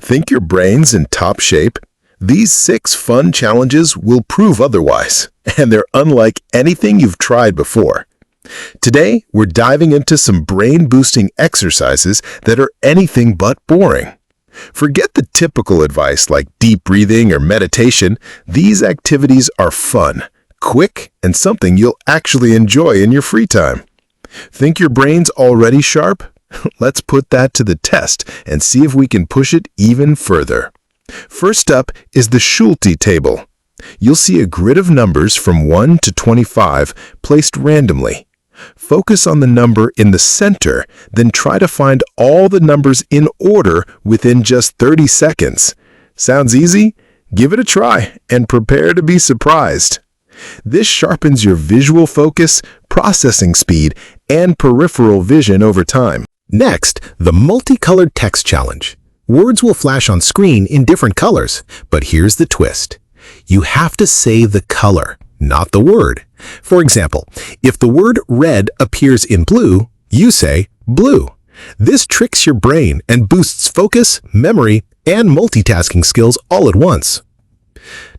Think your brain's in top shape? These 6 fun challenges will prove otherwise, and they're unlike anything you've tried before. Today, we're diving into some brain-boosting exercises that are anything but boring. Forget the typical advice like deep breathing or meditation. These activities are fun, quick, and something you'll actually enjoy in your free time. Think your brain's already sharp? Let's put that to the test and see if we can push it even further. First up is the Schulte Table. You'll see a grid of numbers from 1 to 25 placed randomly. Focus on the number in the center, then try to find all the numbers in order within just 30 seconds. Sounds easy? Give it a try and prepare to be surprised. This sharpens your visual focus, processing speed, and peripheral vision over time. Next, the multicolored text challenge. Words will flash on screen in different colors, but here's the twist. You have to say the color, not the word. For example, if the word red appears in blue, you say blue. This tricks your brain and boosts focus, memory, and multitasking skills all at once.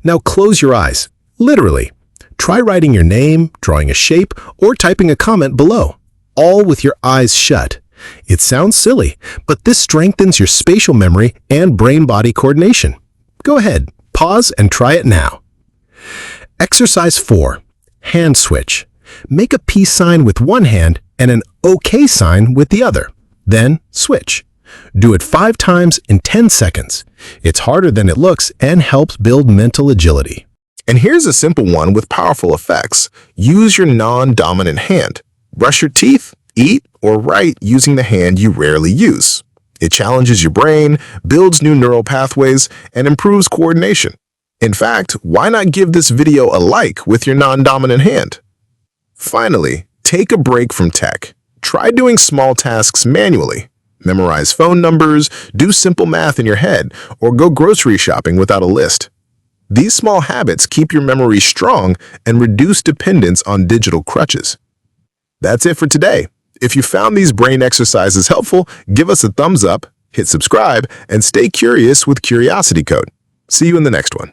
Now close your eyes, literally. Try writing your name, drawing a shape, or typing a comment below, all with your eyes shut. It sounds silly, but this strengthens your spatial memory and brain-body coordination. Go ahead, pause and try it now. Exercise 4. Hand switch. Make a peace sign with one hand and an OK sign with the other. Then switch. Do it 5 times in 10 seconds. It's harder than it looks and helps build mental agility. And here's a simple one with powerful effects. Use your non-dominant hand. Brush your teeth, eat, or write using the hand you rarely use. It challenges your brain, builds new neural pathways, and improves coordination. In fact, why not give this video a like with your non-dominant hand? Finally, take a break from tech. Try doing small tasks manually. Memorize phone numbers, do simple math in your head, or go grocery shopping without a list. These small habits keep your memory strong and reduce dependence on digital crutches. That's it for today. If you found these brain exercises helpful, give us a thumbs up, hit subscribe, and stay curious with Curiosity Code. See you in the next one.